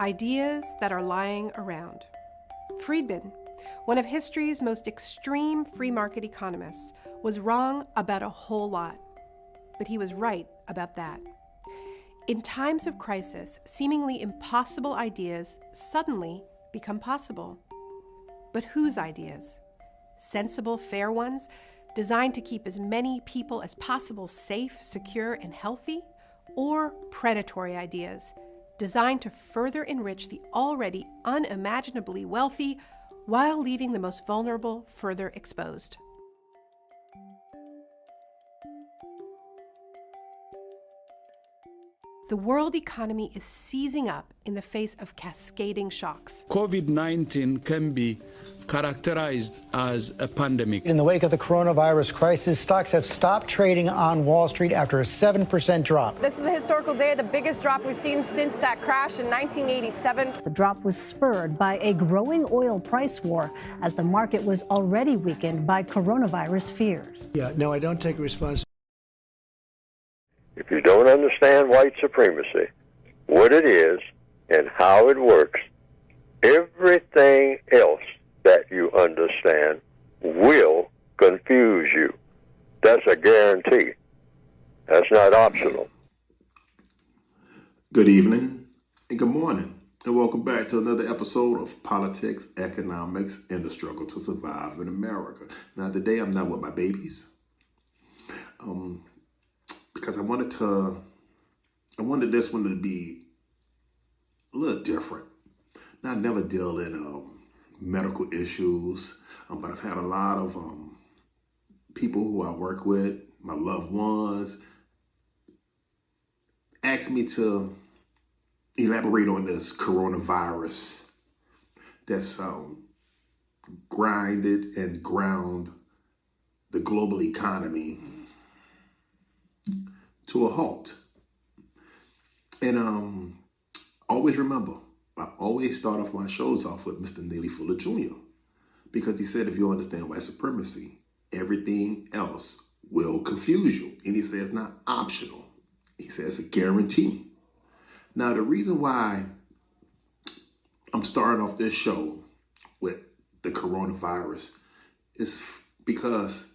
Ideas that are lying around. Friedman, one of history's most extreme free market economists, was wrong about a whole lot, but he was right about that. In times of crisis, seemingly impossible ideas suddenly become possible. But whose ideas? Sensible, fair ones, designed to keep as many people as possible safe, secure, and healthy? Or predatory ideas, designed to further enrich the already unimaginably wealthy while leaving the most vulnerable further exposed? The world economy is seizing up in the face of cascading shocks. COVID-19 can be characterized as a pandemic. In the wake of the coronavirus crisis, stocks have stopped trading on Wall Street after a 7% drop. This is a historical day, the biggest drop we've seen since that crash in 1987. The drop was spurred by a growing oil price war as the market was already weakened by coronavirus fears. No, I don't take responsibility. If you don't understand white supremacy, what it is, and how it works, everything else that you understand will confuse you. That's a guarantee. That's not optional. Good evening and good morning, and welcome back to another episode of Politics, Economics, and the Struggle to Survive in America. Now, today I'm not with my babies, because I wanted this one to be a little different. Now, I never deal in medical issues, but I've had a lot of people who I work with, my loved ones, ask me to elaborate on this coronavirus that's grinded and ground the global economy to a halt. And always remember, I always start off my shows off with Mr. Neely Fuller Jr. because he said if you understand white supremacy, everything else will confuse you. And he says it's not optional. He says it's a guarantee. Now, the reason why I'm starting off this show with the coronavirus is because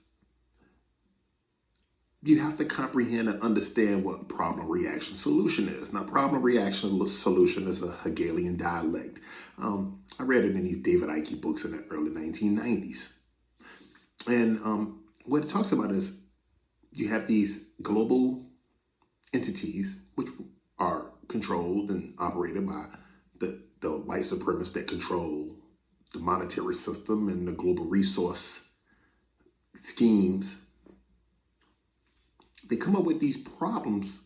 you have to comprehend and understand what problem, reaction, solution is. Now, problem, reaction, solution is a Hegelian dialect. I read it in these David Icke books in the early 1990s. And what it talks about is you have these global entities which are controlled and operated by the white supremacists that control the monetary system and the global resource schemes. They come up with these problems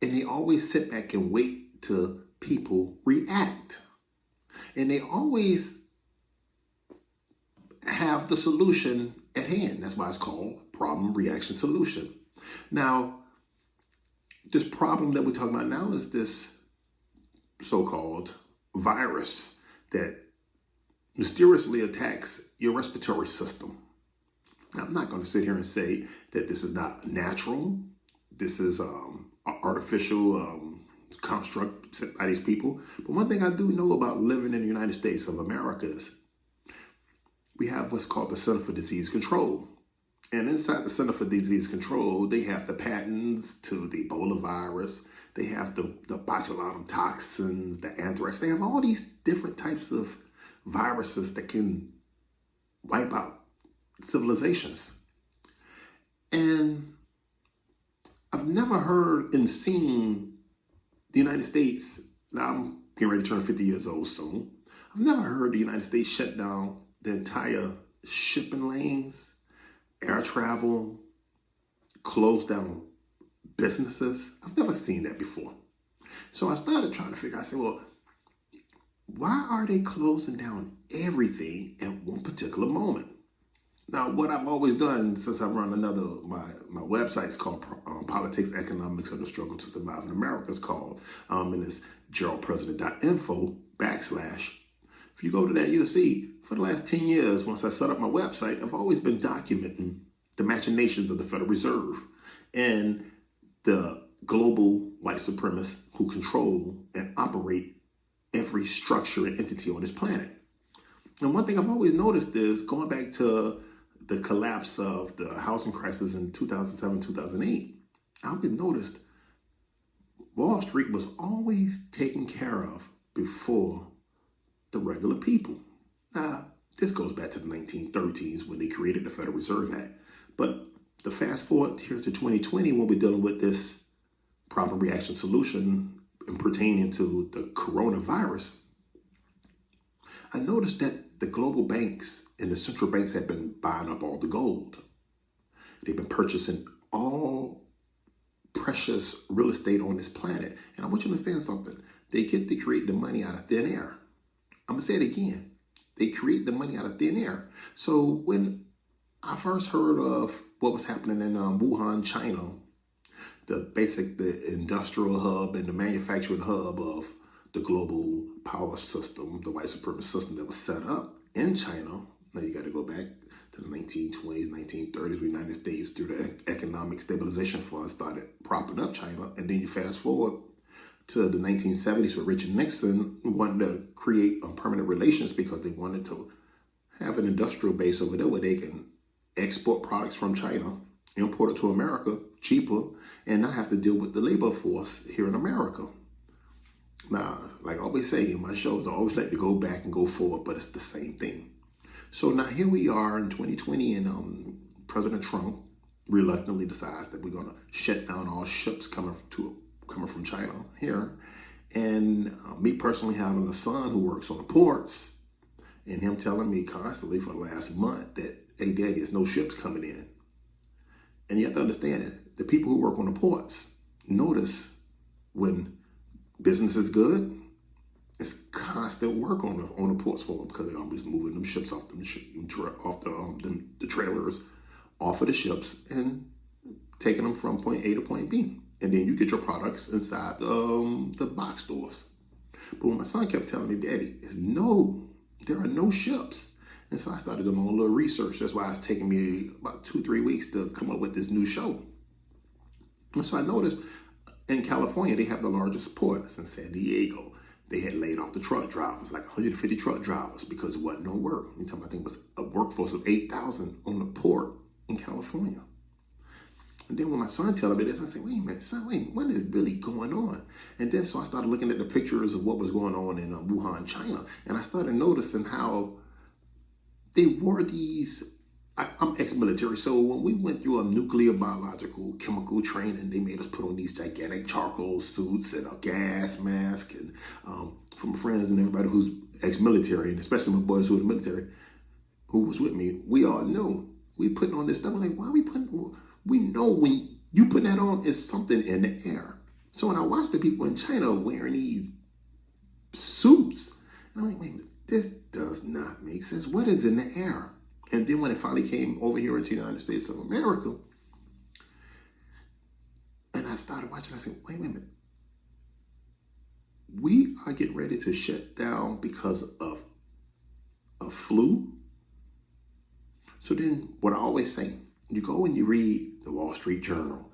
and they always sit back and wait till people react. And they always have the solution at hand. That's why it's called problem, reaction, solution. Now, this problem that we're talking about now is this so-called virus that mysteriously attacks your respiratory system. Now, I'm not going to sit here and say that this is not natural. This is an artificial construct set by these people. But one thing I do know about living in the United States of America is we have what's called the Center for Disease Control. And inside the Center for Disease Control, they have the patents to the Ebola virus. They have the botulinum toxins, the anthrax. They have all these different types of viruses that can wipe out civilizations. And I've never heard and seen the United States, now I'm getting ready to turn 50 years old soon, I've never heard the United States shut down the entire shipping lanes, air travel, close down businesses. I've never seen that before. So I started trying to figure out, I said, well, why are they closing down everything at one particular moment? Now, what I've always done since I've run my website's called Politics, Economics, and the Struggle to Survive in America. It's called, and it's geraldpresident.info/. If you go to that, you'll see for the last 10 years, once I set up my website, I've always been documenting the machinations of the Federal Reserve and the global white supremacists who control and operate every structure and entity on this planet. And one thing I've always noticed is, going back to the collapse of the housing crisis in 2007, 2008, I always noticed Wall Street was always taken care of before the regular people. Now, this goes back to the 1930s when they created the Federal Reserve Act. But the fast forward here to 2020, when we're dealing with this problem reaction solution and pertaining to the coronavirus, I noticed that the global banks and the central banks have been buying up all the gold. They've been purchasing all precious real estate on this planet. And I want you to understand something. They get to create the money out of thin air. I'm going to say it again. They create the money out of thin air. So when I first heard of what was happening in Wuhan, China, the industrial hub and the manufacturing hub of the global power system, the white supremacist system that was set up in China. Now you got to go back to the 1920s, 1930s. The United States, through the Economic Stabilization Fund, started propping up China. And then you fast forward to the 1970s with Richard Nixon wanting to create permanent relations because they wanted to have an industrial base over there where they can export products from China, import it to America cheaper, and not have to deal with the labor force here in America. Now, like I always say in my shows, I always like to go back and go forward, but it's the same thing. So now here we are in 2020, and President Trump reluctantly decides that we're going to shut down all ships coming from China here. And me personally having a son who works on the ports, and him telling me constantly for the last month that, hey, Daddy, there's no ships coming in. And you have to understand, the people who work on the ports notice when business is good, it's constant work on the ports for them, because they're always moving them ships off the trailers off of the ships and taking them from point A to point B. And then you get your products inside the box stores. But when my son kept telling me, Daddy, there are no ships. And so I started doing my own little research. That's why it's taking me about 2-3 weeks to come up with this new show. And so I noticed in California, they have the largest port. It's in San Diego. They had laid off the truck drivers, like 150 truck drivers, because there wasn't no work. I think it was a workforce of 8,000 on the port in California. And then when my son told me this, I said, wait a minute, son, what is really going on? And then so I started looking at the pictures of what was going on in Wuhan, China. And I started noticing how they wore these, I'm ex-military, so when we went through a nuclear, biological, chemical training, they made us put on these gigantic charcoal suits and a gas mask. And from friends and everybody who's ex-military, and especially my boys who are in the military, who was with me, we all know we putting on this stuff. I'm like, why are we putting, we know when you put that on, it's something in the air. So when I watch the people in China wearing these suits, and I'm like, wait a minute, this does not make sense. What is in the air? And then when it finally came over here into the United States of America, and I started watching, I said, wait a minute. We are getting ready to shut down because of a flu. So then what I always say, you go and you read the Wall Street Journal,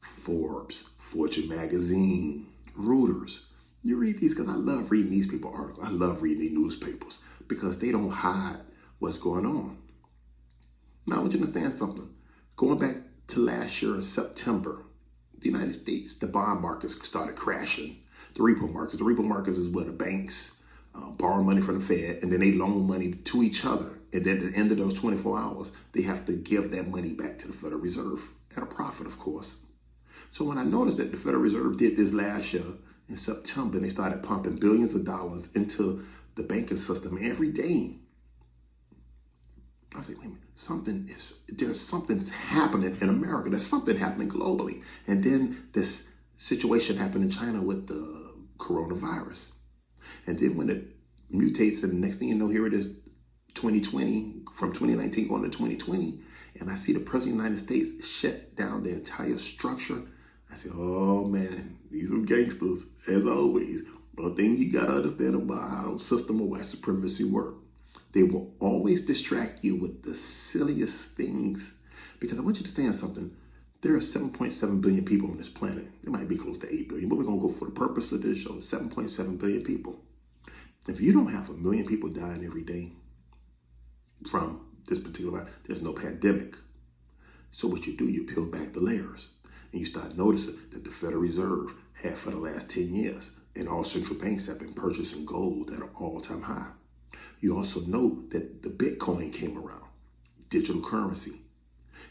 Forbes, Fortune Magazine, Reuters. You read these because I love reading these people's articles. I love reading these newspapers because they don't hide what's going on. Now, I want you to understand something. Going back to last year in September, the United States, the bond markets started crashing. The repo markets is where the banks borrow money from the Fed, and then they loan money to each other. And then at the end of those 24 hours, they have to give that money back to the Federal Reserve at a profit, of course. So when I noticed that the Federal Reserve did this last year in September, and they started pumping billions of dollars into the banking system every day, I said, wait a minute, there's something happening in America. There's something happening globally. And then this situation happened in China with the coronavirus. And then when it mutates, and the next thing you know, here it is, 2020, from 2019 going to 2020, and I see the President of the United States shut down the entire structure. I said, oh man, these are gangsters, as always. One thing you gotta understand about how the system of white supremacy works. They will always distract you with the silliest things. Because I want you to understand something. There are 7.7 billion people on this planet. It might be close to 8 billion, but we're going to go for the purpose of this show, 7.7 billion people. If you don't have 1 million people dying every day from this particular virus, there's no pandemic. So what you do, you peel back the layers and you start noticing that the Federal Reserve had for the last 10 years and all central banks have been purchasing gold at an all-time high. You also know that the Bitcoin came around, digital currency.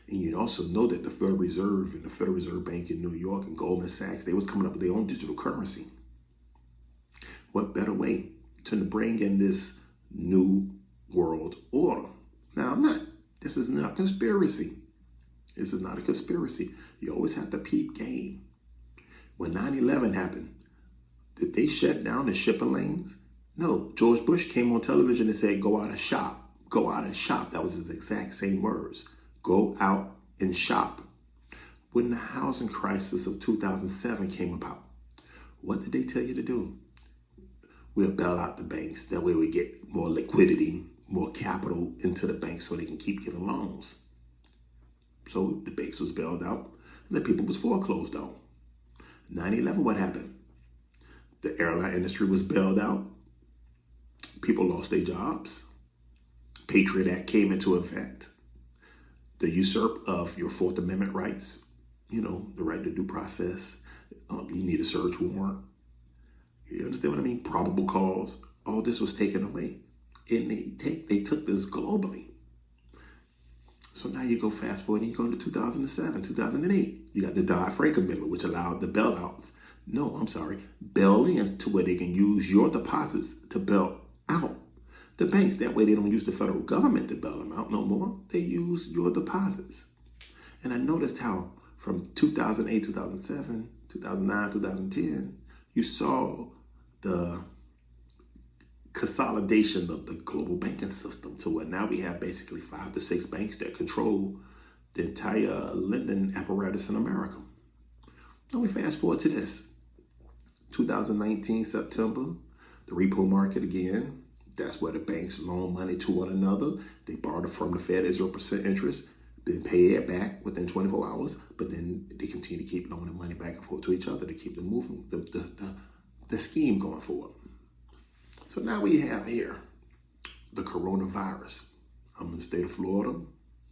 And you also know that the Federal Reserve and the Federal Reserve Bank in New York and Goldman Sachs, they was coming up with their own digital currency. What better way to bring in this new world order? Now, this is not a conspiracy. This is not a conspiracy. You always have to peep game. When 9/11 happened, did they shut down the shipping lanes? No, George Bush came on television and said, go out and shop. Go out and shop. That was his exact same words. Go out and shop. When the housing crisis of 2007 came about, what did they tell you to do? We'll bail out the banks. That way we get more liquidity, more capital into the banks so they can keep giving loans. So the banks was bailed out and the people was foreclosed on. 9/11, what happened? The airline industry was bailed out. People lost their jobs. Patriot Act came into effect. The usurp of your Fourth Amendment rights, the right to due process. You need a search warrant. You understand what I mean? Probable cause. All this was taken away. And they took this globally. So now you go fast forward and you go into 2007, 2008. You got the Dodd-Frank Amendment, which allowed the bailouts. No, I'm sorry. Bail-ins to where they can use your deposits to bail out the banks. That way they don't use the federal government to bail them out no more. They use your deposits. And I noticed how from 2008, 2007, 2009, 2010, you saw the consolidation of the global banking system to where now we have basically 5 to 6 banks that control the entire lending apparatus in America. Now we fast forward to this. 2019, September, the repo market again. That's where the banks loan money to one another. They borrow from the Fed at 0% interest, then pay it back within 24 hours, but then they continue to keep loaning money back and forth to each other to keep the movement, the scheme going forward. So now we have here the coronavirus. I'm in the state of Florida.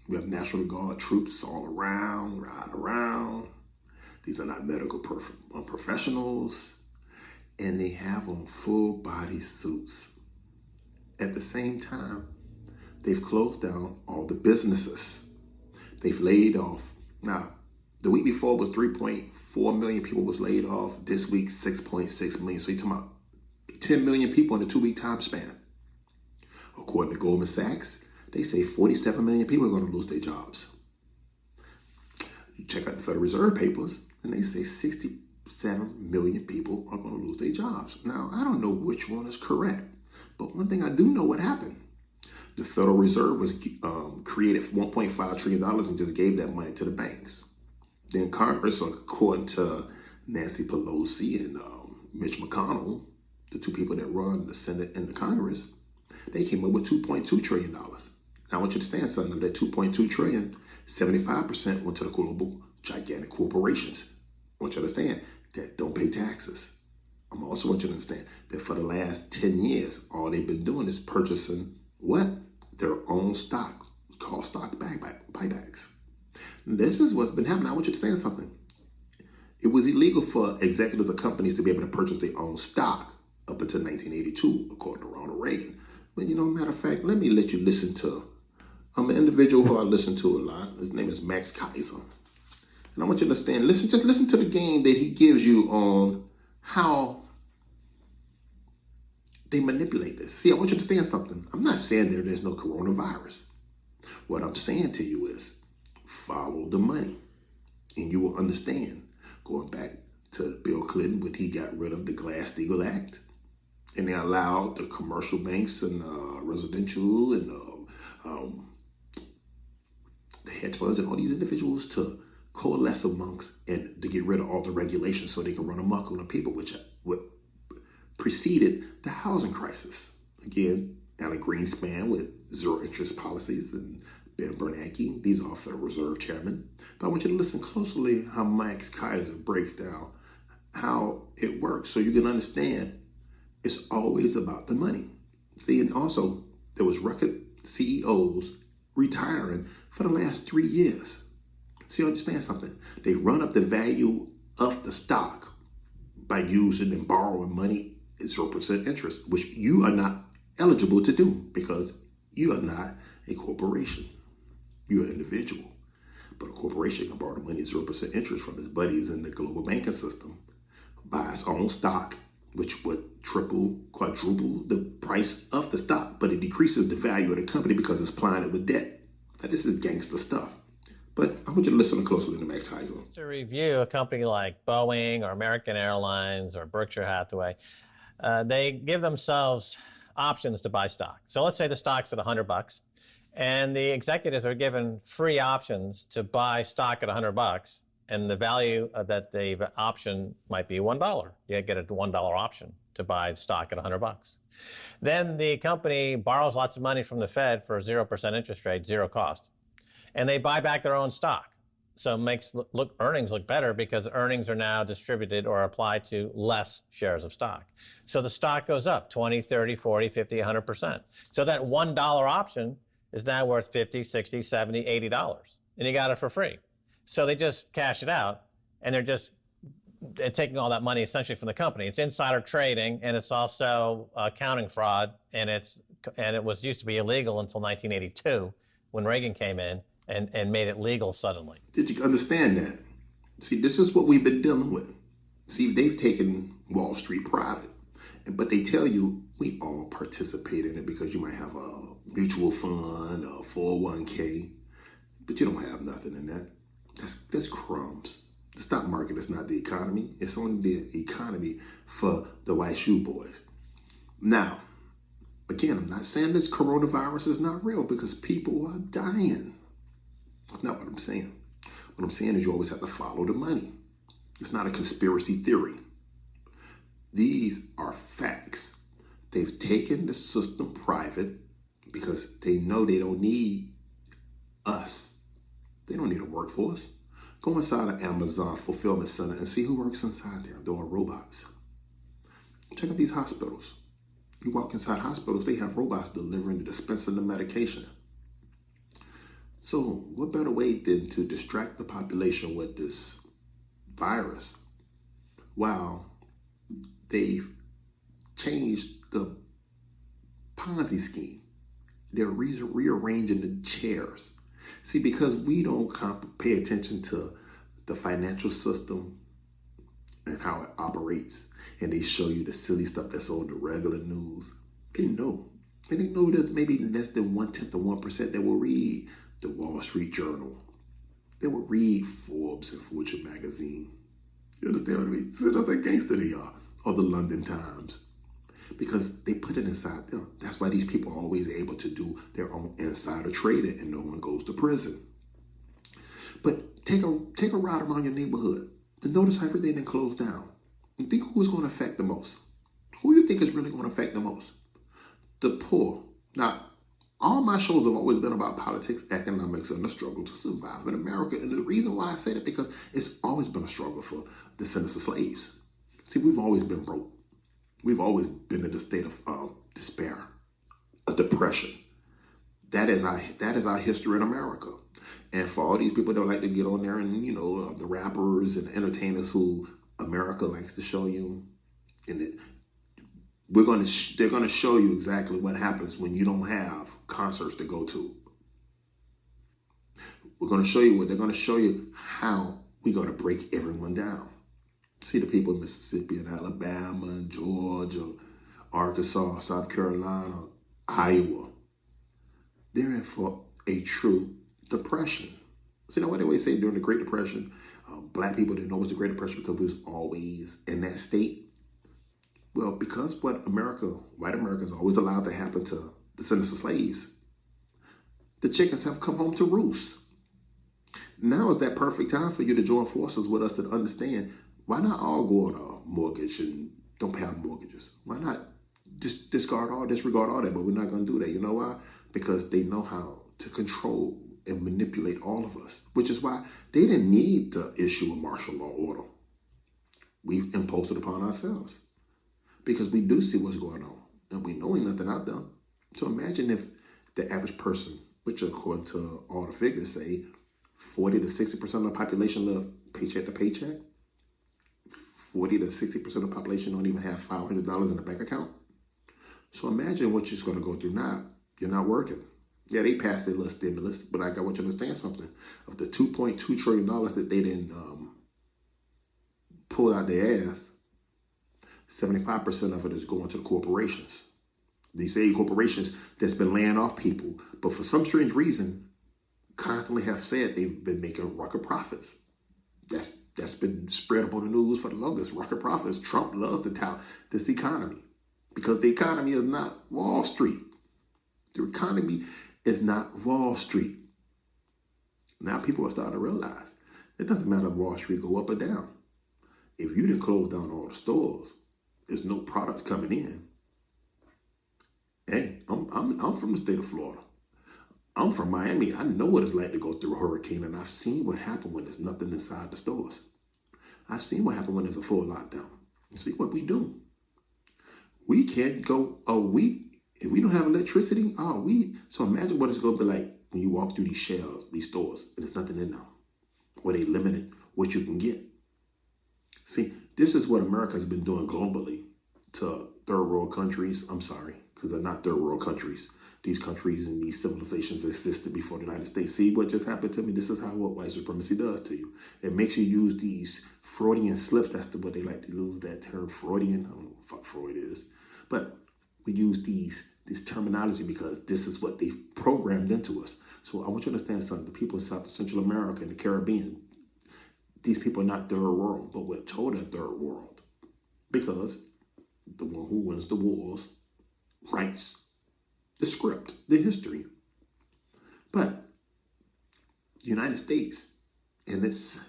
We have National Guard troops all around, riding around. These are not medical professionals, and they have on full body suits. At the same time, they've closed down all the businesses. They've laid off. Now, the week before was 3.4 million people was laid off. This week, 6.6 million. So you're talking about 10 million people in a 2-week time span. According to Goldman Sachs, they say 47 million people are going to lose their jobs. You check out the Federal Reserve papers, and they say 67 million people are going to lose their jobs. Now, I don't know which one is correct, but one thing I do know what happened. The Federal Reserve was created for $1.5 trillion and just gave that money to the banks. Then Congress, according to Nancy Pelosi and Mitch McConnell, the two people that run the Senate and the Congress, they came up with $2.2 trillion. Now I want you to understand something. Of that $2.2 trillion, 75% went to the global gigantic corporations. I want you to understand that don't pay taxes. I also want you to understand that for the last 10 years, all they've been doing is purchasing what? Their own stock. It's called stock buybacks. This is what's been happening. I want you to understand something. It was illegal for executives of companies to be able to purchase their own stock up until 1982, according to Ronald Reagan. But matter of fact, let me let you listen to an individual who I listen to a lot. His name is Max Kaiser. And I want you to understand, just listen to the game that he gives you on how they manipulate this. See, I want you to understand something. I'm not saying there's no coronavirus. What I'm saying to you is follow the money and you will understand. Going back to Bill Clinton when he got rid of the Glass-Steagall Act and they allowed the commercial banks and residential and the hedge funds and all these individuals to coalesce amongst and to get rid of all the regulations so they can run amok on the people, which preceded the housing crisis. Again, Alan Greenspan with zero interest policies and Ben Bernanke. These are Federal Reserve Chairman. But I want you to listen closely how Max Keiser breaks down how it works so you can understand it's always about the money. See, and also there was record CEOs retiring for the last 3 years. So you understand something. They run up the value of the stock by using and borrowing money at 0% interest, which you are not eligible to do because you are not a corporation. You're an individual. But a corporation can borrow the money at 0% interest from its buddies in the global banking system, buy its own stock, which would triple, quadruple the price of the stock, but it decreases the value of the company because it's plying it with debt. Now, this is gangster stuff. But I want you to listen closely to Max Keiser. To review a company like Boeing or American Airlines or Berkshire Hathaway, they give themselves options to buy stock. So let's say the stock's at $100, and the executives are given free options to buy stock at $100, and the value that they've option might be $1. You get a $1 option to buy stock at $100. Then the company borrows lots of money from the Fed for 0% interest rate, zero cost, and they buy back their own stock. So it makes earnings look better because earnings are now distributed or applied to less shares of stock. So the stock goes up 20, 30, 40, 50, 100%. So that $1 option is now worth $50, $60, $70, $80, and you got it for free. So they just cash it out, and they're just taking all that money essentially from the company. It's insider trading, and it's also accounting fraud, and it was used to be illegal until 1982 when Reagan came in and made it legal suddenly. Did you understand that? See, this is what we've been dealing with. See, they've taken Wall Street private, but they tell you we all participate in it because you might have a mutual fund, a 401k, but you don't have nothing in that. That's crumbs. The stock market is not the economy. It's only the economy for the white shoe boys. Now, again, I'm not saying this coronavirus is not real because people are dying. That's not what I'm saying. What I'm saying is you always have to follow the money. It's not a conspiracy theory. These are facts. They've taken the system private because they know they don't need us. They don't need a workforce. Go inside an Amazon fulfillment center and see who works inside there. They're all robots. Check out these hospitals. You walk inside hospitals, they have robots delivering and dispensing the medication. So what better way than to distract the population with this virus while they've changed the Ponzi scheme. They're rearranging the chairs. See, because we don't pay attention to the financial system and how it operates, and they show you the silly stuff that's on the regular news, they know. And they know there's maybe less than 1/10 of 1% that will read the Wall Street Journal. They will read Forbes and Fortune magazine. You understand what I mean? So that's how gangster they are. Or the London Times. Because they put it inside them. That's why these people are always able to do their own insider trading and no one goes to prison. But take a ride around your neighborhood and notice how everything then closed down. And think who's going to affect the most. Who do you think is really going to affect the most? The poor. Now, all my shows have always been about politics, economics, and the struggle to survive in America. And the reason why I say that because it's always been a struggle for descendants of slaves. See, we've always been broke. We've always been in a state of despair, a depression. That is our history in America. And for all these people that like to get on there and, the rappers and the entertainers who America likes to show you, and they're going to show you exactly what happens when you don't have concerts to go to. They're going to show you how we're going to break everyone down. See the people in Mississippi and Alabama and Georgia, Arkansas, South Carolina, Iowa. They're in for a true depression. See, what they always say during the Great Depression, black people didn't know it was the Great Depression because we was always in that state. Well, because white America is always allowed to happen to descendants of slaves, the chickens have come home to roost. Now is that perfect time for you to join forces with us and understand why not all go on a mortgage and don't pay our mortgages? Why not just disregard all that, but we're not going to do that. You know why? Because they know how to control and manipulate all of us, which is why they didn't need to issue a martial law order. We've imposed it upon ourselves because we do see what's going on and we know ain't nothing out there. So imagine if the average person, which according to all the figures say 40 to 60% of the population live paycheck to paycheck, 40 to 60% of the population don't even have $500 in a bank account. So imagine what you're going to go through now. You're not working. Yeah, they passed their little stimulus, but I want you to understand something. Of the $2.2 trillion that they didn't pull out their ass, 75% of it is going to the corporations. These same corporations that's been laying off people, but for some strange reason, constantly have said they've been making record profits. That's been spread up on the news for the longest. Record profits. Trump loves to tout this economy because the economy is not Wall Street. The economy is not Wall Street. Now people are starting to realize it doesn't matter if Wall Street go up or down. If you didn't close down all the stores, there's no products coming in. Hey, I'm from the state of Florida. I'm from Miami. I know what it's like to go through a hurricane, and I've seen what happened when there's nothing inside the stores. I've seen what happened when there's a full lockdown. You see what we do? We can't go a week if we don't have electricity. So imagine what it's going to be like when you walk through these shelves, these stores, and there's nothing in them, where they limited what you can get. See, this is what America has been doing globally to third world countries. I'm sorry, because they're not third world countries. These countries and these civilizations existed before the United States. See what just happened to me? This is what white supremacy does to you. It makes you use these Freudian slips. That's what they like to use, that term Freudian. I don't know what the fuck Freud is. But we use this terminology because this is what they've programmed into us. So I want you to understand something. The people in South and Central America and the Caribbean, these people are not third world, but we're told they're third world because the one who wins the wars writes the script, the history. But the United States and its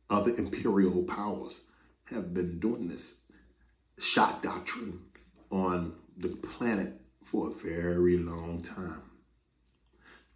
other imperial powers have been doing this shot doctrine on the planet for a very long time.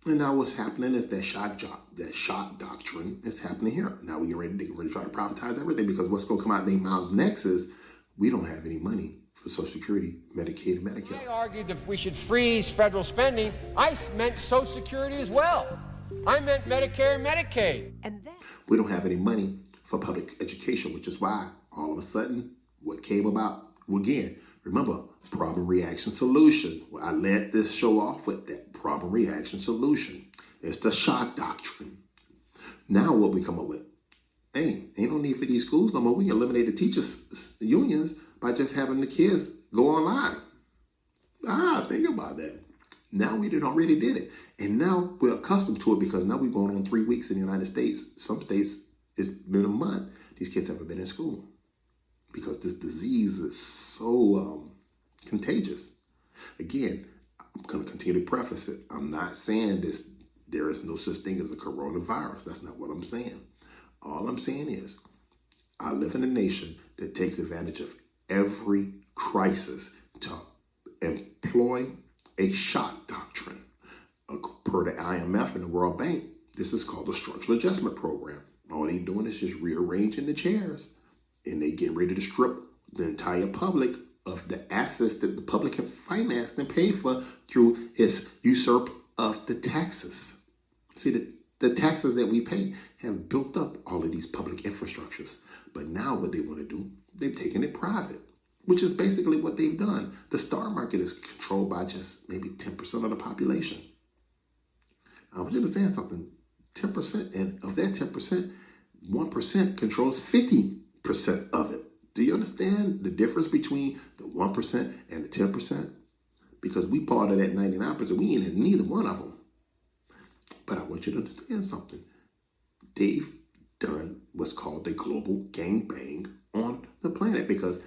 And now what's happening is that shot doctrine is happening here. Now we're ready to try to privatize everything because what's going to come out of their mouths next is we don't have any money for Social Security, Medicaid, and Medicare. I argued that we should freeze federal spending. I meant Social Security as well. I meant Medicare and Medicaid. And then we don't have any money for public education, which is why all of a sudden what came about, again, remember, problem, reaction, solution. Well, I led this show off with that problem, reaction, solution. It's the shot doctrine. Now what we come up with? Hey, ain't no need for these schools no more. We can eliminate the teachers' unions by just having the kids go online. Think about that. Now we already did it. And now we're accustomed to it because now we're going on 3 weeks in the United States. Some states, it's been a month. These kids haven't been in school because this disease is so contagious. Again, I'm going to continue to preface it. I'm not saying there is no such thing as a coronavirus. That's not what I'm saying. All I'm saying is I live in a nation that takes advantage of every crisis to employ a shot doctrine. Per the IMF and the World Bank, this is called the Structural Adjustment Program. All they're doing is just rearranging the chairs, and they get ready to strip the entire public of the assets that the public have financed and paid for through its usurp of the taxes. See, the taxes that we pay have built up all of these public infrastructures. But now what they want to do, they've taken it private, which is basically what they've done. The stock market is controlled by just maybe 10% of the population. I want you to understand something. 10%, and of that 10%, 1% controls 50% of it. Do you understand the difference between the 1% and the 10%? Because we part of that 99%. We ain't in neither one of them. But I want you to understand something. They've done what's called the global gangbang on the planet because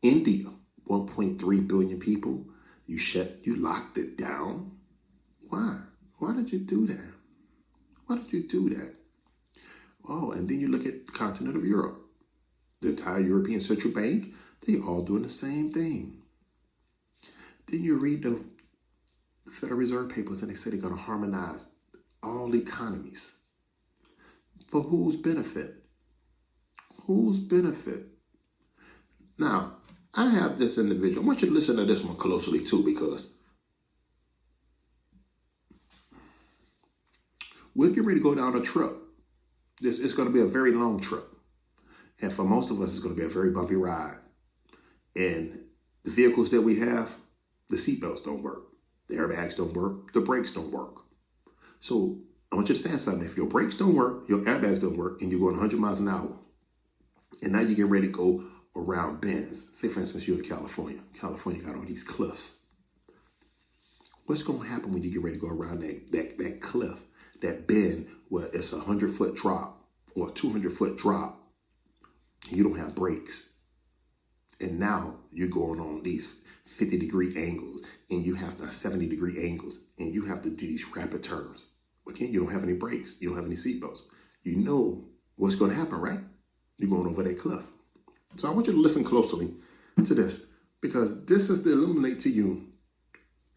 India, 1.3 billion people, you locked it down. Why? Why did you do that? Why did you do that? Oh, and then you look at the continent of Europe. The entire European Central Bank, they all doing the same thing. Then you read the the Federal Reserve papers, and they say they're going to harmonize all economies. For whose benefit? Whose benefit? Now, I have this individual. I want you to listen to this one closely too, because we're getting ready to go down a trip. It's going to be a very long trip. And for most of us, it's going to be a very bumpy ride. And the vehicles that we have, the seatbelts don't work. The airbags don't work. The brakes don't work. So I want you to understand something. If your brakes don't work, your airbags don't work, and you're going 100 miles an hour, and now you get ready to go around bends. Say, for instance, you're in California. California got all these cliffs. What's going to happen when you get ready to go around that cliff, that bend where it's a 100-foot drop or a 200-foot drop, and you don't have brakes? And now you're going on these 50-degree angles, and you have 70-degree angles, and you have to do these rapid turns. Again, you don't have any brakes. You don't have any seatbelts. You know what's going to happen, right? You're going over that cliff. So I want you to listen closely to this, because this is to illuminate to you,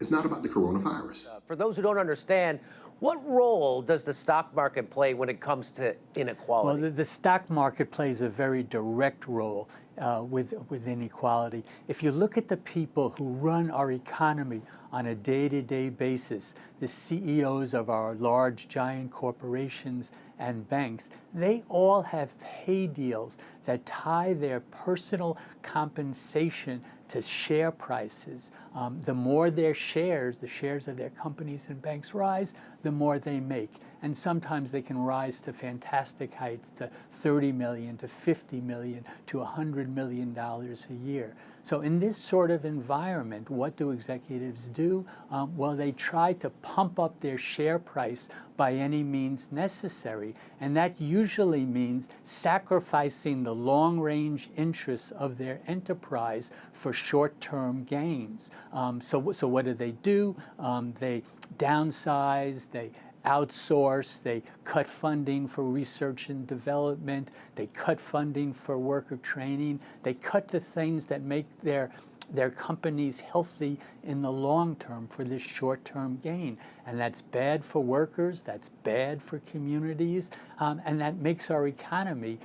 it's not about the coronavirus. For those who don't understand, what role does the stock market play when it comes to inequality? Well, the stock market plays a very direct role with inequality. If you look at the people who run our economy on a day-to-day basis, the CEOs of our large, giant corporations and banks, they all have pay deals that tie their personal compensation to share prices. The more their shares, the shares of their companies and banks rise, the more they make. And sometimes they can rise to fantastic heights, to $30 million, to $50 million, to $100 million a year. So in this sort of environment, what do executives do? Well, they try to pump up their share price by any means necessary. And that usually means sacrificing the long-range interests of their enterprise for short-term gains. So what do? They downsize, they outsource, they cut funding for research and development, they cut funding for worker training, they cut the things that make their companies healthy in the long term for this short-term gain. And that's bad for workers, that's bad for communities, and that makes our economy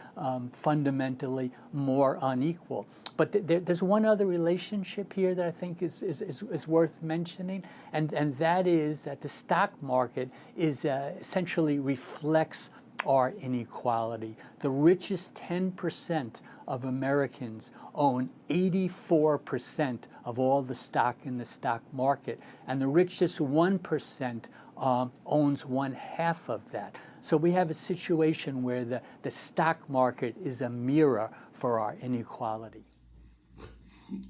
fundamentally more unequal. But there's one other relationship here that I think is worth mentioning, and that is that the stock market is essentially reflects our inequality. The richest 10% of Americans own 84% of all the stock in the stock market, and the richest 1% owns 1/2 of that. So we have a situation where the stock market is a mirror for our inequality.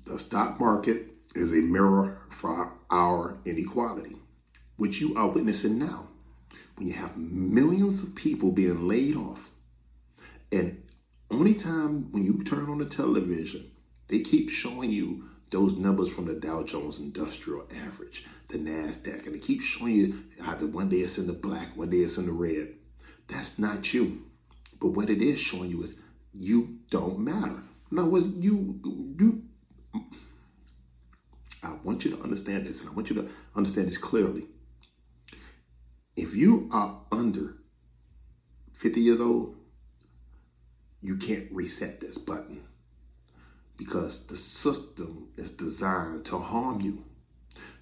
The stock market is a mirror for our inequality, which you are witnessing now. When you have millions of people being laid off, and only time when you turn on the television, they keep showing you those numbers from the Dow Jones Industrial Average, the NASDAQ, and they keep showing you either one day it's in the black, one day it's in the red. That's not you. But what it is showing you is you don't matter. No, I want you to understand this, and I want you to understand this clearly. If you are under 50 years old, you can't reset this button, because the system is designed to harm you.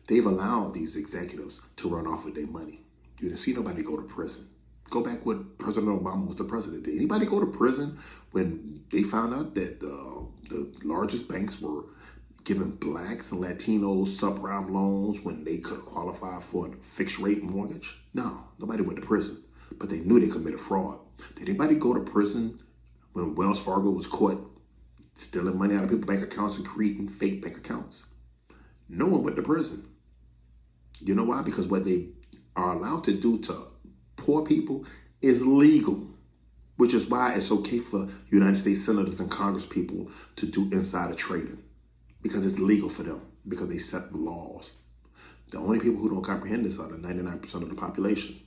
They've allowed these executives to run off with their money. You didn't see nobody go to prison. Go back when President Obama was the president. Did anybody go to prison when they found out that the largest banks were giving blacks and Latinos subprime loans when they could qualify for a fixed rate mortgage? No, nobody went to prison, but they knew they committed fraud. Did anybody go to prison when Wells Fargo was caught stealing money out of people's bank accounts and creating fake bank accounts? No one went to prison. You know why? Because what they are allowed to do to poor people is legal, which is why it's okay for United States senators and Congress people to do insider trading, because it's legal for them, because they set the laws. The only people who don't comprehend this are the 99% of the population.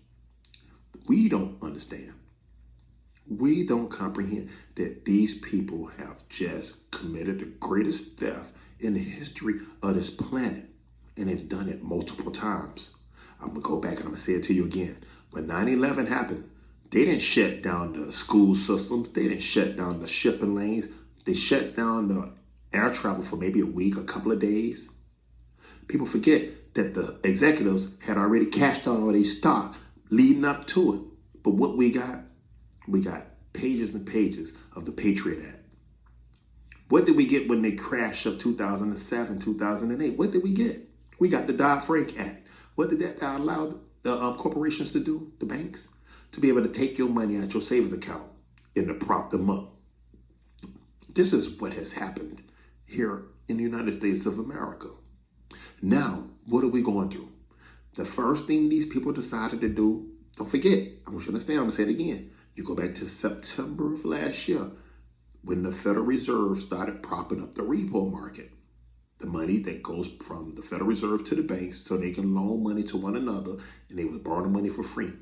We don't understand. We don't comprehend that these people have just committed the greatest theft in the history of this planet. And they've done it multiple times. I'm going to go back and I'm going to say it to you again. When 9/11 happened, they didn't shut down the school systems. They didn't shut down the shipping lanes. They shut down the air travel for maybe a week, a couple of days. People forget that the executives had already cashed out all their stock leading up to it. But what we got pages and pages of the Patriot Act. What did we get when they crashed of 2007, 2008? What did we get? We got the Dodd-Frank Act. What did that allow the corporations to do, the banks? To be able to take your money out your savings account and to prop them up. This is what has happened here in the United States of America. Now, what are we going through? The first thing these people decided to do, don't forget, I want you to understand, I'm going to say it again. You go back to September of last year when the Federal Reserve started propping up the repo market. The money that goes from the Federal Reserve to the banks so they can loan money to one another and they would borrow the money for free.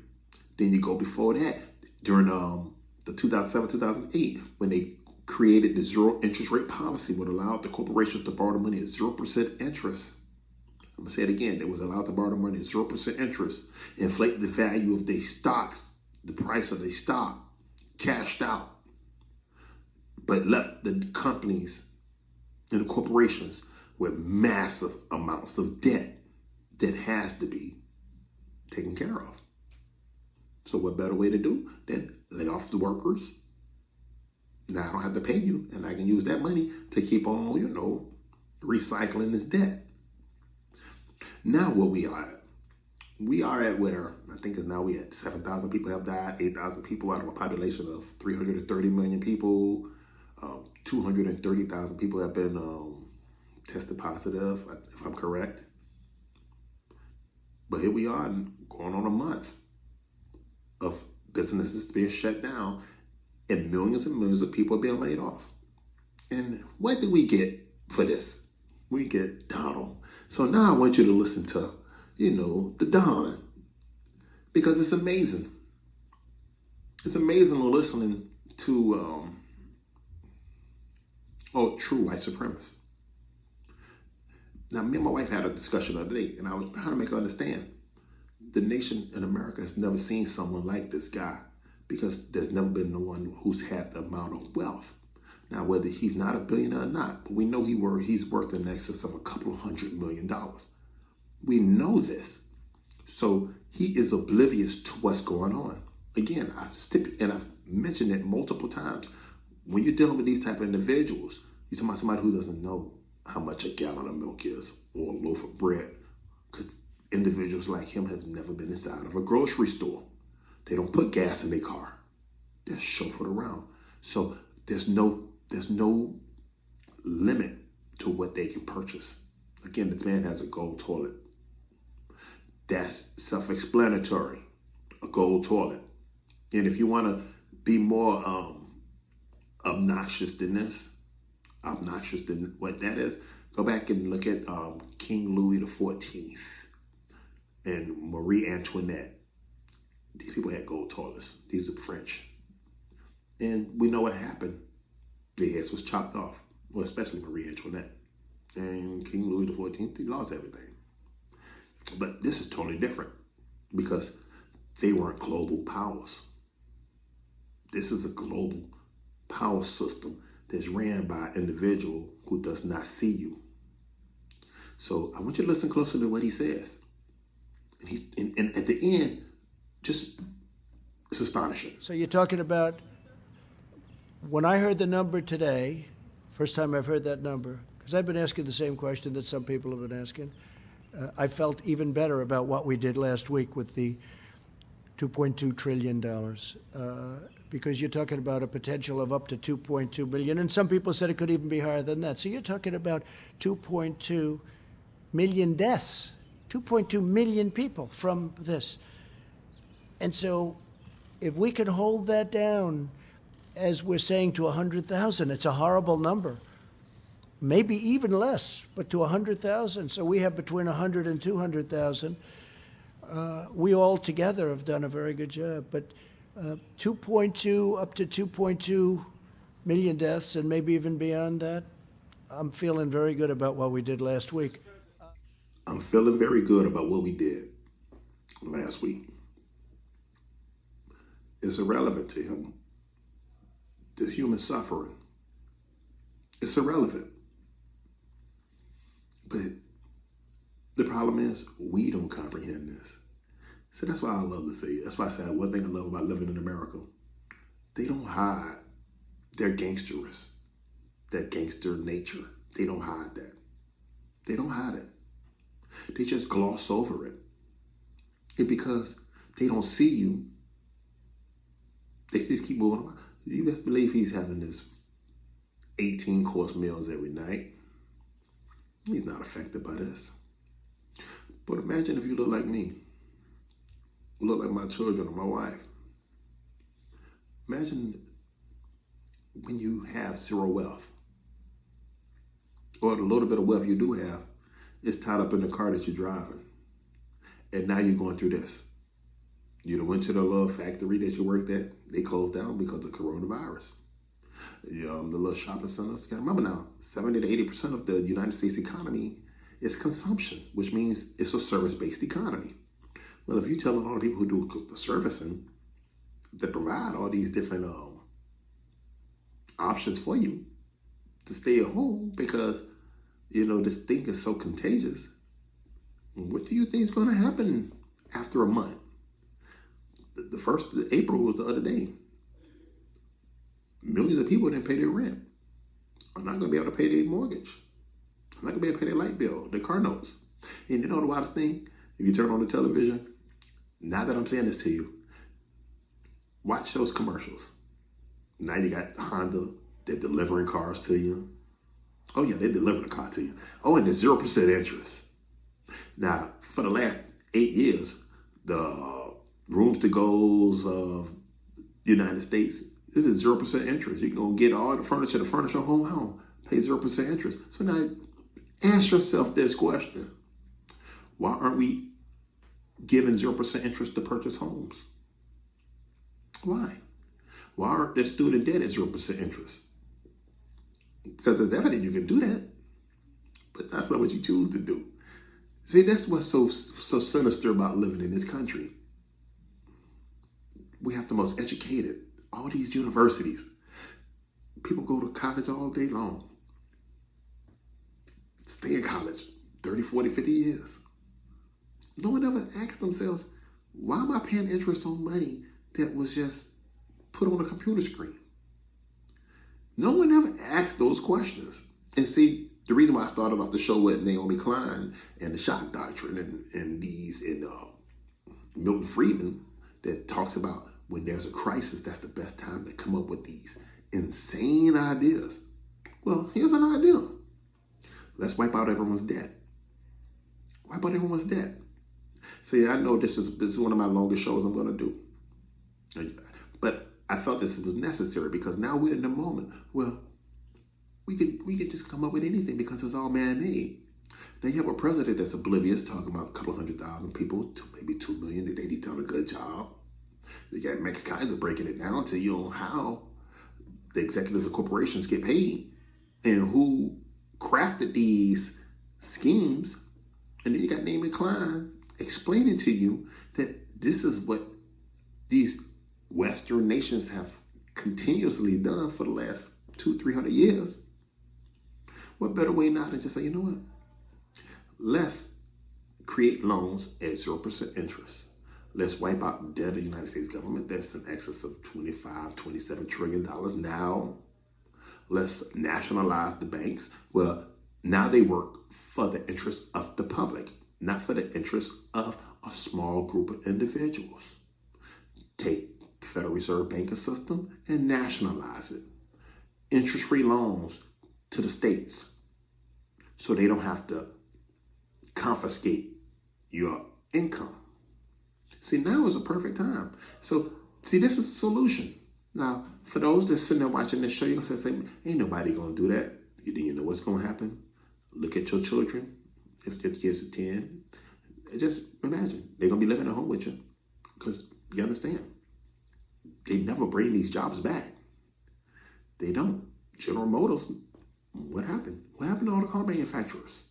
Then you go before that, during the 2007-2008, when they created the zero interest rate policy, would allow the corporations to borrow the money at 0% interest. I'm going to say it again. They was allowed to borrow the money at 0% interest, inflate the value of their stocks, the price of their stock, cashed out, but left the companies and the corporations with massive amounts of debt that has to be taken care of. So what better way to do than lay off the workers? Now I don't have to pay you, and I can use that money to keep on, recycling this debt. Now what we are at where I think is now we at 7,000 people have died, 8,000 people out of a population of 330 million people. 230,000 people have been tested positive, if I'm correct. But here we are going on a month of businesses being shut down and millions of people are being laid off. And what do we get for this? We get Donald. So now I want you to listen to, the Don, because it's amazing. It's amazing listening to true white supremacists. Now, me and my wife had a discussion the other day, and I was trying to make her understand. The nation in America has never seen someone like this guy because there's never been no one who's had the amount of wealth. Now, whether he's not a billionaire or not, but we know he's worth in excess of $200 million. We know this. So he is oblivious to what's going on. Again, I've mentioned it multiple times. When you're dealing with these type of individuals, you're talking about somebody who doesn't know how much a gallon of milk is or a loaf of bread. Because individuals like him have never been inside of a grocery store. They don't put gas in their car. They're chauffeured around. So there's no limit to what they can purchase. Again, this man has a gold toilet. That's self-explanatory, a gold toilet. And if you want to be more obnoxious than what that is, go back and look at King Louis XIV and Marie Antoinette. These people had gold toilets. These are French. And we know what happened. Their heads was chopped off, well, especially Marie Antoinette. And King Louis XIV, he lost everything. But this is totally different because they weren't global powers. This is a global power system that's ran by an individual who does not see you. So I want you to listen closely to what he says. And at the end, it's astonishing. So you're talking about, when I heard the number today, first time I've heard that number, because I've been asking the same question that some people have been asking, I felt even better about what we did last week with the $2.2 trillion, because you're talking about a potential of up to 2.2 billion, and some people said it could even be higher than that. So you're talking about 2.2 million deaths, 2.2 million people from this. And so if we could hold that down, as we're saying, to 100,000, it's a horrible number. Maybe even less, but to 100,000. So we have between 100 and 200,000. We all together have done a very good job. But 2.2 up to 2.2 million deaths, and maybe even beyond that, I'm feeling very good about what we did last week. I'm feeling very good about what we did last week. It's irrelevant to him. The human suffering. It's irrelevant. But the problem is we don't comprehend this. So that's why I love to say it. That's why I say one thing I love about living in America. They don't hide their gangsterous, that gangster nature. They don't hide that. They don't hide it. They just gloss over it. And because they don't see you, they just keep moving on. You best believe he's having this 18-course meals every night. He's not affected by this. But imagine if you look like me, look like my children or my wife. Imagine when you have zero wealth, or the little bit of wealth you do have is tied up in the car that you're driving. And now you're going through this. You done went to the little factory that you worked at. They closed down because of coronavirus. The little shopping centers. You gotta remember now, 70 to 80% of the United States economy is consumption, which means it's a service-based economy. Well, if you're telling all the people who do the servicing that provide all these different options for you to stay at home because, this thing is so contagious, what do you think is going to happen after a month? The 1st of April was the other day. Millions of people didn't pay their rent. Are not going to be able to pay their mortgage. I'm not going to be able to pay their light bill, their car notes. And you know the wildest thing? If you turn on the television, now that I'm saying this to you, watch those commercials. Now you got Honda, they're delivering cars to you. Oh yeah, they deliver the car to you. Oh, and there's 0% interest. Now, for the last 8 years, the rooms to goes of the United States, it is 0% interest. You can go get all the furniture a whole home, pay 0% interest. So now ask yourself this question. Why aren't we giving 0% interest to purchase homes? Why? Why aren't there student debt at 0% interest? Because it's evident you can do that, but that's not what you choose to do. See, that's what's so sinister about living in this country. We have the most educated, all these universities. People go to college all day long. Stay in college 30, 40, 50 years. No one ever asked themselves, why am I paying interest on money that was just put on a computer screen? No one ever asked those questions. And see, the reason why I started off the show with Naomi Klein and the shock doctrine and Milton Friedman that talks about when there's a crisis, that's the best time to come up with these insane ideas. Well, here's an idea. Let's wipe out everyone's debt. Wipe out everyone's debt. See, I know this is one of my longest shows I'm going to do. But I felt this was necessary because now we're in the moment. Well, we could just come up with anything because it's all man-made. Now you have a president that's oblivious, talking about a couple 100,000 people, maybe 2 million, that he's done a good job. You got Max Kaiser breaking it down to you on how the executives of corporations get paid and who crafted these schemes. And then you got Naomi Klein explaining to you that this is what these Western nations have continuously done for the last 200-300 years. What better way now than just say, you know what? Let's create loans at 0% interest. Let's wipe out the debt of the United States government that's in excess of $25, $27 trillion now. Let's nationalize the banks. Well, now they work for the interest of the public, not for the interest of a small group of individuals. Take the Federal Reserve banking system and nationalize it. Interest-free loans to the states so they don't have to confiscate your income. See, now is a perfect time. So, see, this is a solution. Now, for those that sitting there watching this show, you're going to say, ain't nobody going to do that. You know what's going to happen? Look at your children. If the kids are 10, just imagine. They're going to be living at home with you. Because you understand, they never bring these jobs back. They don't. General Motors, what happened? What happened to all the car manufacturers?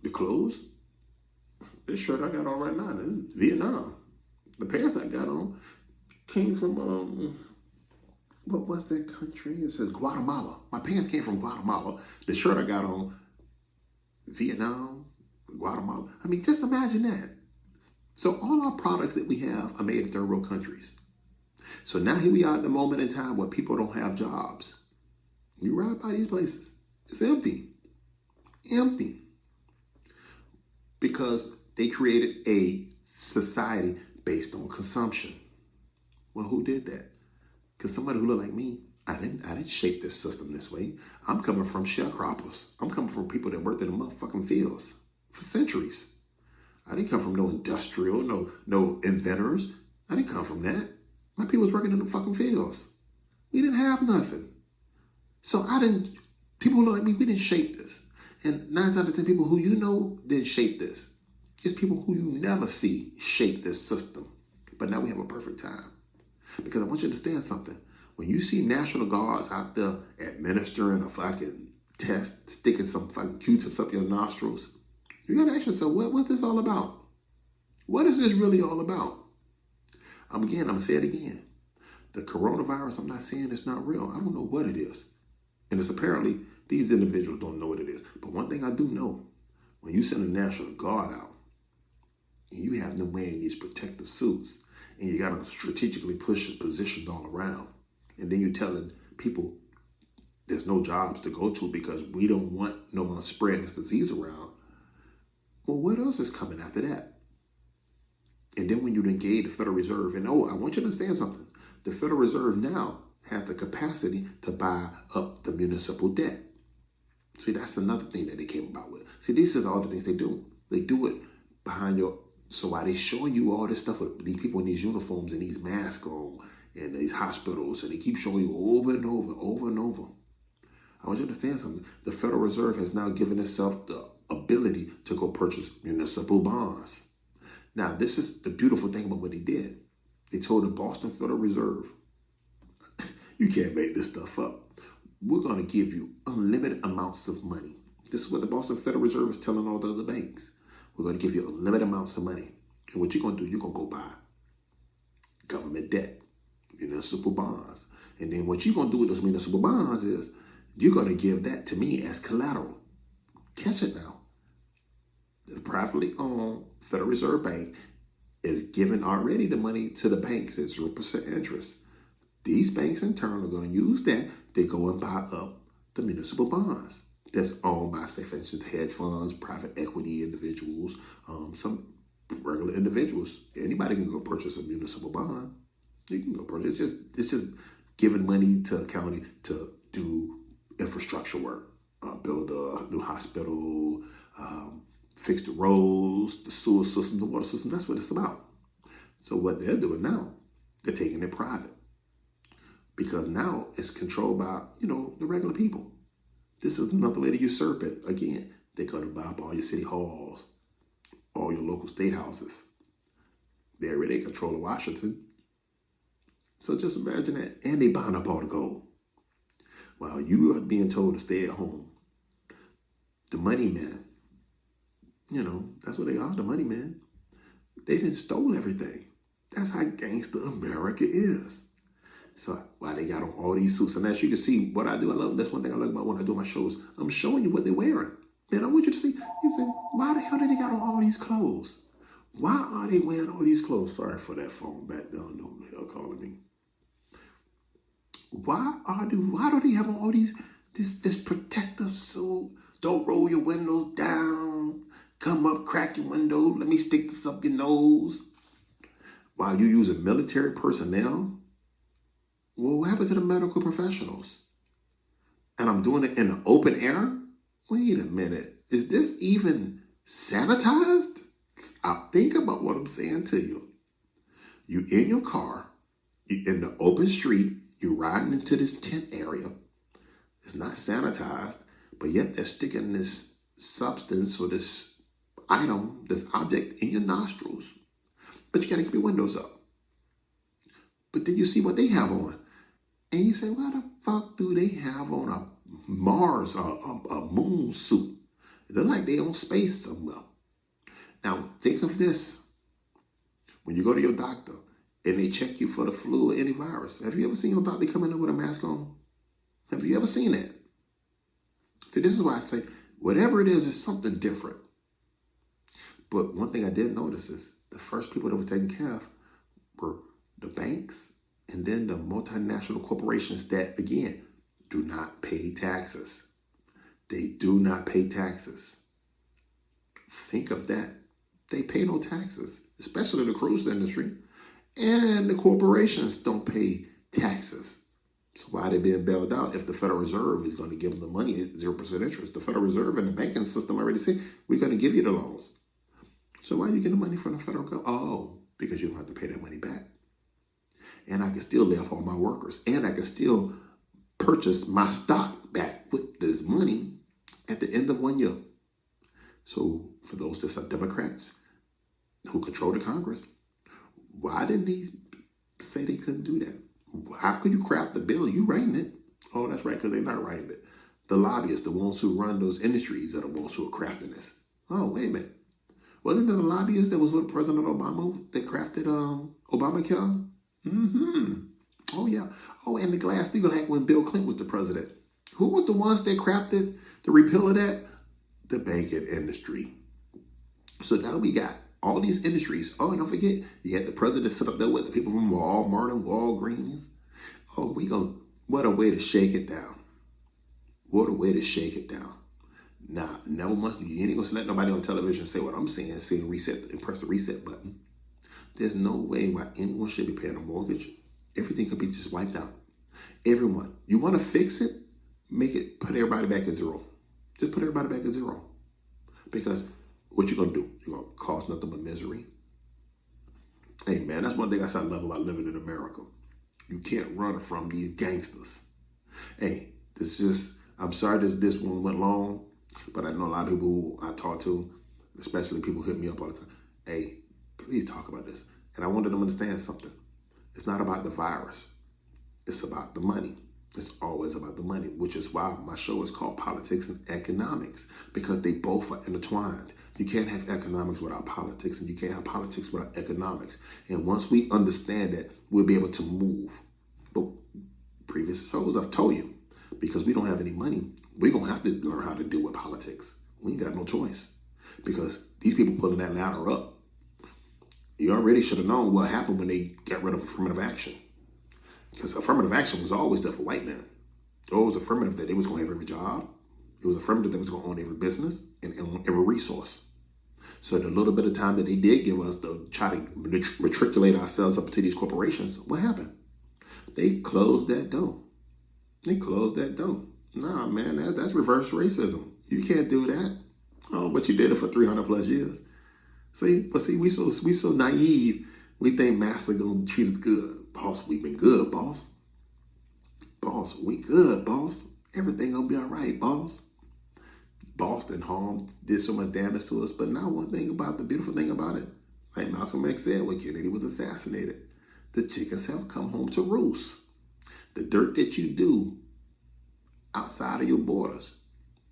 The clothes, this shirt I got on right now, this is Vietnam. The pants I got on came from, what was that country? It says Guatemala. My pants came from Guatemala. The shirt I got on, Vietnam, Guatemala. I mean, just imagine that. So all our products that we have are made in third world countries. So now here we are at the moment in time where people don't have jobs. You ride by these places, it's empty. Empty. Because they created a society based on consumption. Well, who did that? Because somebody who looked like me, I didn't shape this system this way. I'm coming from sharecroppers. I'm coming from people that worked in the motherfucking fields for centuries. I didn't come from no industrial, no inventors. I didn't come from that. My people was working in the fucking fields. We didn't have nothing. So people who look like me, we didn't shape this. And 9 out of 10 people who you know didn't shape this. It's people who you never see shape this system. But now we have a perfect time. Because I want you to understand something. When you see National Guards out there administering a fucking test, sticking some fucking Q-tips up your nostrils, you gotta ask yourself, what's this all about? What is this really all about? I'm gonna say it again. The coronavirus, I'm not saying it's not real. I don't know what it is. And it's apparently, these individuals don't know what it is. But one thing I do know, when you send a National Guard out, and you have them wearing these protective suits, and you got them strategically positioned all around, and then you're telling people there's no jobs to go to because we don't want no one spreading this disease around. Well, what else is coming after that? And then when you engage the Federal Reserve, and I want you to understand something. The Federal Reserve now has the capacity to buy up the municipal debt. See, that's another thing that they came about with. See, these are all the things they do. They do it behind your... So while they showing you all this stuff with these people in these uniforms and these masks on and these hospitals, and they keep showing you over and over and over. I want you to understand something. The Federal Reserve has now given itself the ability to go purchase municipal bonds. Now, this is the beautiful thing about what they did. They told the Boston Federal Reserve, you can't make this stuff up. We're going to give you unlimited amounts of money. This is what the Boston Federal Reserve is telling all the other banks. We're going to give you unlimited amounts of money. And what you're going to do, you're going to go buy government debt, municipal bonds. And then what you're going to do with those municipal bonds is you're going to give that to me as collateral. Catch it now. The privately owned Federal Reserve Bank is giving already the money to the banks at 0% interest. These banks in turn are going to use that. They go and buy up the municipal bonds that's owned by, say, for instance, hedge funds, private equity individuals, some regular individuals. Anybody can go purchase a municipal bond. You can go purchase. It's just giving money to the county to do infrastructure work, build a new hospital, fix the roads, the sewer system, the water system. That's what it's about. So what they're doing now, they're taking it private. Because now it's controlled by, the regular people. This is another way to usurp it. Again, they're going to buy up all your city halls, all your local state houses. They already control Washington. So just imagine that. And they buying up all the gold. While you are being told to stay at home. The money men, that's what they are, the money men. They done stole everything. That's how gangster America is. So while they got on all these suits, and as you can see, what I do, I love, that's one thing I love about when I do my shows. I'm showing you what they're wearing. Man, I want you to see, you say, why the hell did they got on all these clothes? Why are they wearing all these clothes? Sorry for that phone back there. I don't know who the hell calling me. Why do they have on all this protective suit? Don't roll your windows down. Come up, crack your window. Let me stick this up your nose. While you using military personnel. Well, what happened to the medical professionals? And I'm doing it in the open air? Wait a minute. Is this even sanitized? Think about what I'm saying to you. You in your car, you in the open street, you're riding into this tent area. It's not sanitized, but yet they're sticking this substance or this item, this object in your nostrils. But you gotta keep your windows up. But then you see what they have on. And you say, why the fuck do they have on a Mars, a moon suit? It looks like they on space somewhere. Now, think of this. When you go to your doctor and they check you for the flu or any virus, have you ever seen your doctor come in there with a mask on? Have you ever seen that? See, this is why I say, whatever it is something different. But one thing I did notice is the first people that was taken care of were the banks and then the multinational corporations that, again, do not pay taxes. They do not pay taxes. Think of that. They pay no taxes, especially the cruise industry. And the corporations don't pay taxes. So why are they being bailed out if the Federal Reserve is going to give them the money at 0% interest? The Federal Reserve and the banking system already say, we're going to give you the loans. So why are you getting the money from the federal government? Oh, because you don't have to pay that money back. And I can still lay off all my workers. And I can still purchase my stock back with this money at the end of 1 year. So for those that are Democrats who control the Congress, why didn't they say they couldn't do that? How could you craft the bill? You writing it. Oh, that's right, because they're not writing it. The lobbyists, the ones who run those industries, are the ones who are crafting this. Oh, wait a minute. Wasn't there a lobbyist that was with President Obama that crafted Obamacare? Mm-hmm. Oh, yeah. Oh, and the Glass-Steagall Act when Bill Clinton was the president. Who were the ones that crafted the repeal of that? The banking industry. So now we got all these industries. Oh, and don't forget, you had the president sit up there with the people from Walmart and Walgreens. Oh, what a way to shake it down. What a way to shake it down. Nah, never must, you ain't gonna let nobody on television say what I'm saying, say reset and press the reset button. There's no way why anyone should be paying a mortgage. Everything could be just wiped out. Everyone. You want to fix it? Put everybody back at zero. Just put everybody back at zero. Because what you gonna do? You're gonna cause nothing but misery. Hey man, that's one thing I love about living in America. You can't run from these gangsters. Hey, I'm sorry this one went long, but I know a lot of people who I talk to, especially people who hit me up all the time. Hey, please talk about this. And I wanted them to understand something. It's not about the virus. It's about the money. It's always about the money, which is why my show is called Politics and Economics, because they both are intertwined. You can't have economics without politics, and you can't have politics without economics. And once we understand that, we'll be able to move. But previous shows, I've told you, because we don't have any money, we're going to have to learn how to deal with politics. We ain't got no choice, because these people pulling that ladder up. You already should have known what happened when they got rid of affirmative action. Because affirmative action was always there for white men. It was affirmative that they was going to have every job. It was affirmative that they was going to own every business and own every resource. So the little bit of time that they did give us to try to matriculate ourselves up to these corporations, what happened? They closed that door. They closed that door. Nah, man, that's reverse racism. You can't do that. Oh, but you did it for 300 plus years. See, we so naive. We think master gonna treat us good. Boss, we been good, boss. Boss, we good, boss. Everything gonna be all right, boss. Boston did so much damage to us. But now the beautiful thing about it, like Malcolm X said when Kennedy was assassinated, the chickens have come home to roost. The dirt that you do outside of your borders,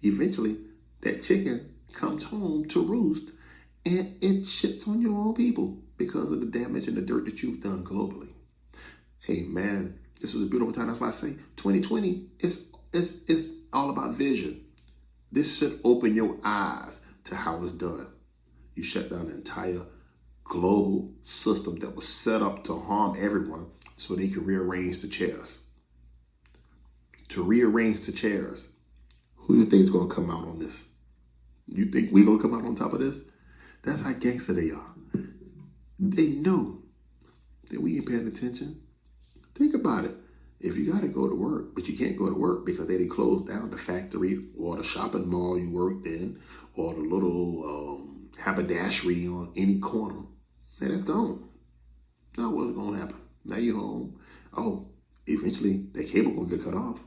eventually that chicken comes home to roost and it shits on your own people because of the damage and the dirt that you've done globally. Hey man, this was a beautiful time. That's why I say 2020 is all about vision. This should open your eyes to how it's done. You shut down the entire global system that was set up to harm everyone so they could rearrange the chairs. To rearrange the chairs. Who do you think is going to come out on this? You think we're going to come out on top of this? That's how gangster they are. They know that we ain't paying attention. Think about it. If you got to go to work, but you can't go to work because they closed down the factory or the shopping mall you worked in or the little haberdashery on any corner, and that's gone. Now what's going to happen? Now you're home. Oh, eventually that cable going to get cut off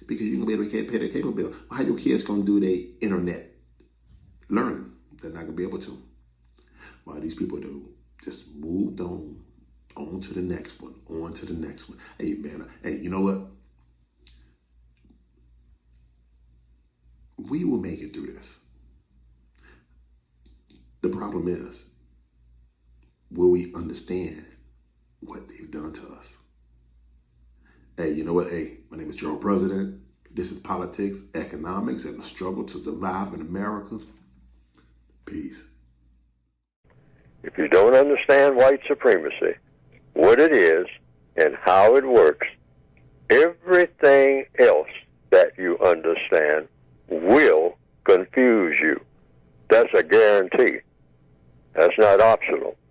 because you're going to be able to pay that cable bill. How your kids going to do their internet learning? They're not going to be able to. While these people do just moved on to the next one, on to the next one. Hey, man, hey, you know what? We will make it through this. The problem is, will we understand what they've done to us? Hey, you know what? Hey, my name is Joe President. This is Politics, Economics, and the Struggle to Survive in America. Peace. If you don't understand white supremacy, what it is and how it works, everything else that you understand will confuse you. That's a guarantee. That's not optional.